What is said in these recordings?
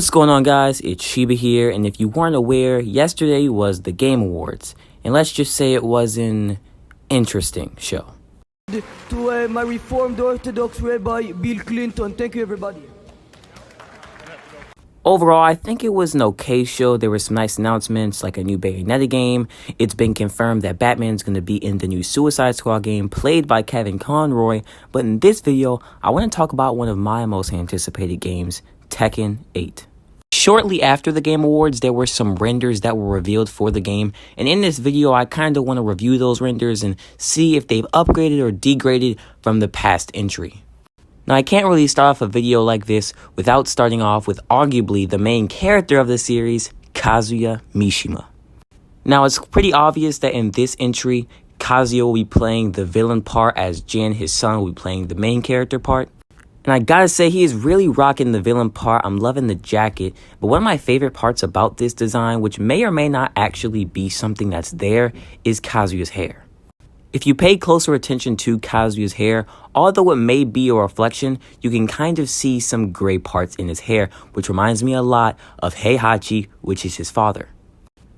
What's going on, guys? It's Shiba here, and if you weren't aware, yesterday was the Game Awards, and let's just say it was an interesting show. To my Reformed Orthodox Rabbi Bill Clinton. Thank you, everybody. Overall, I think it was an okay show. There were some nice announcements, like a new Bayonetta game. It's been confirmed that Batman's going to be in the new Suicide Squad game, played by Kevin Conroy. But in this video, I want to talk about one of my most anticipated games, Tekken 8. Shortly after the Game Awards, there were some renders that were revealed for the game, and in this video, I kind of want to review those renders and see if they've upgraded or degraded from the past entry. Now, I can't really start off a video like this without starting off with arguably the main character of the series, Kazuya Mishima. Now, it's pretty obvious that in this entry, Kazuya will be playing the villain part as Jin, his son, will be playing the main character part. And I gotta say, he is really rocking the villain part. I'm loving the jacket. But one of my favorite parts about this design, which may or may not actually be something that's there, is Kazuya's hair. If you pay closer attention to Kazuya's hair, although it may be a reflection, you can kind of see some gray parts in his hair, which reminds me a lot of Heihachi, which is his father.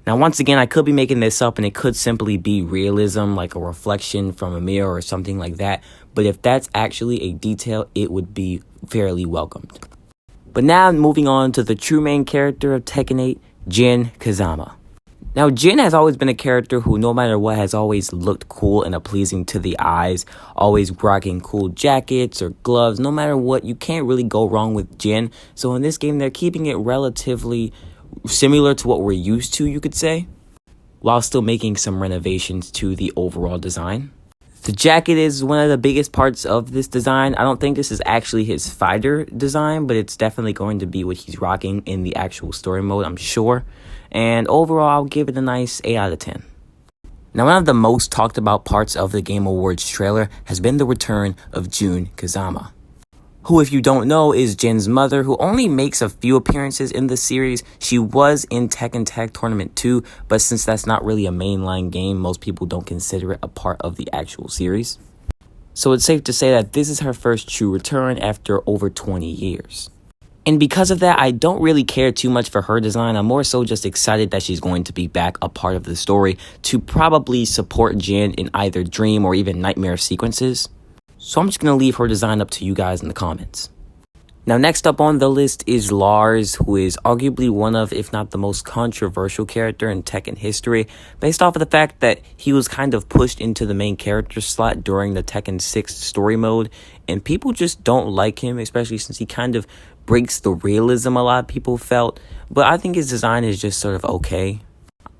Now, once again, I could be making this up, and it could simply be realism, like a reflection from a mirror or something like that. But if that's actually a detail, it would be fairly welcomed. But now, moving on to the true main character of Tekken 8, Jin Kazama. Now, Jin has always been a character who, no matter what, has always looked cool and pleasing to the eyes, always rocking cool jackets or gloves. No matter what, you can't really go wrong with Jin. So in this game, they're keeping it relatively similar to what we're used to, you could say, while still making some renovations to the overall design. The jacket is one of the biggest parts of this design. I don't think this is actually his fighter design, but it's definitely going to be what he's rocking in the actual story mode, I'm sure. And overall, I'll give it a nice 8 out of 10. Now, one of the most talked about parts of the Game Awards trailer has been the return of Jun Kazama, who, if you don't know, is Jin's mother, who only makes a few appearances in the series. She was in Tekken Tag Tournament 2, but since that's not really a mainline game, most people don't consider it a part of the actual series. So it's safe to say that this is her first true return after over 20 years. And because of that, I don't really care too much for her design. I'm more so just excited that she's going to be back a part of the story to probably support Jin in either dream or even nightmare sequences. So I'm just going to leave her design up to you guys in the comments. Now, next up on the list is Lars, who is arguably one of, if not the most controversial character in Tekken history, based off of the fact that he was kind of pushed into the main character slot during the Tekken 6 story mode, and people just don't like him, especially since he kind of breaks the realism a lot of people felt. But I think his design is just sort of okay.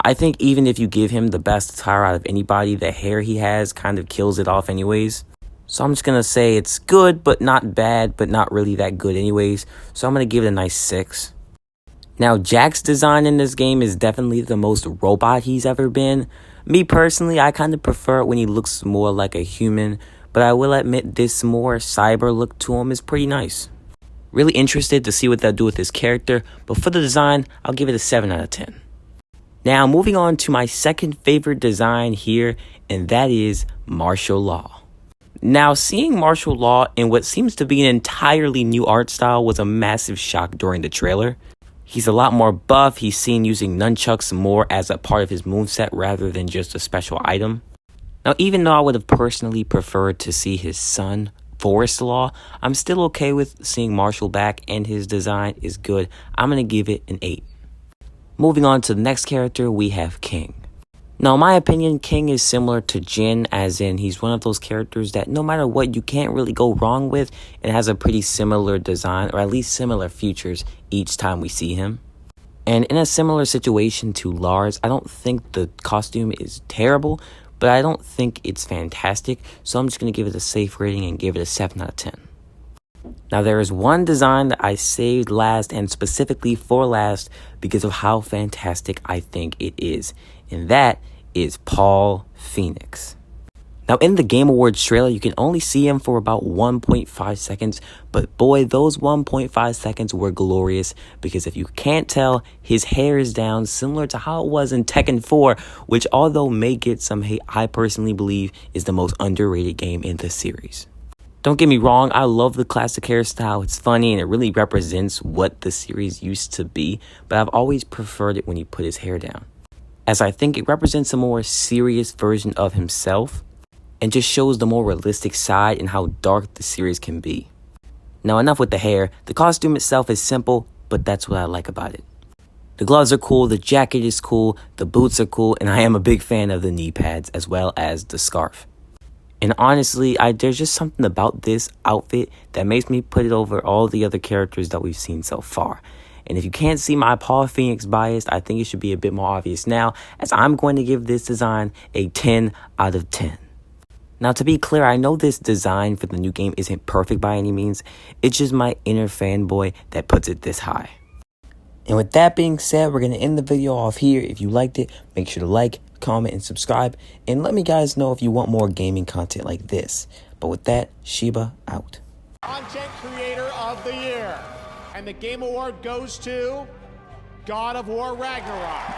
I think even if you give him the best attire out of anybody, the hair he has kind of kills it off anyways. So I'm just going to say it's good, but not bad, but not really that good anyways. So I'm going to give it a nice 6. Now, Jack's design in this game is definitely the most robot he's ever been. Me personally, I kind of prefer it when he looks more like a human, but I will admit this more cyber look to him is pretty nice. Really interested to see what they'll do with this character, but for the design, I'll give it a 7 out of 10. Now, moving on to my second favorite design here, and that is Martial Law. Now, seeing Martial Law in what seems to be an entirely new art style was a massive shock during the trailer. He's a lot more buff. He's seen using nunchucks more as a part of his moveset rather than just a special item. Now, even though I would have personally preferred to see his son, Forest Law, I'm still okay with seeing Martial back, and his design is good. I'm going to give it an 8. Moving on to the next character, we have King. Now, in my opinion, King is similar to Jin, as in he's one of those characters that no matter what, you can't really go wrong with, and has a pretty similar design, or at least similar features each time we see him. And in a similar situation to Lars, I don't think the costume is terrible, but I don't think it's fantastic, so I'm just going to give it a safe rating and give it a 7 out of 10. Now, there is one design that I saved last, and specifically for last, because of how fantastic I think it is, and that is Paul Phoenix. Now, in the Game Awards trailer, you can only see him for about 1.5 seconds, but boy, those 1.5 seconds were glorious, because if you can't tell, his hair is down, similar to how it was in Tekken 4, which although may get some hate, I personally believe is the most underrated game in the series. Don't get me wrong, I love the classic hairstyle. It's funny and it really represents what the series used to be, but I've always preferred it when he put his hair down, as I think it represents a more serious version of himself and just shows the more realistic side and how dark the series can be. Now enough with the hair. The costume itself is simple, but that's what I like about it. The gloves are cool, the jacket is cool, the boots are cool, and I am a big fan of the knee pads as well as the scarf. And honestly, there's just something about this outfit that makes me put it over all the other characters that we've seen so far. And if you can't see my Paul Phoenix bias, I think it should be a bit more obvious now, as I'm going to give this design a 10 out of 10. Now, to be clear, I know this design for the new game isn't perfect by any means. It's just my inner fanboy that puts it this high. And with that being said, we're going to end the video off here. If you liked it, make sure to like, comment, and subscribe. And let me guys know if you want more gaming content like this. But with that, Sheba out. Content Creator of the Year. And the Game Award goes to God of War Ragnarok.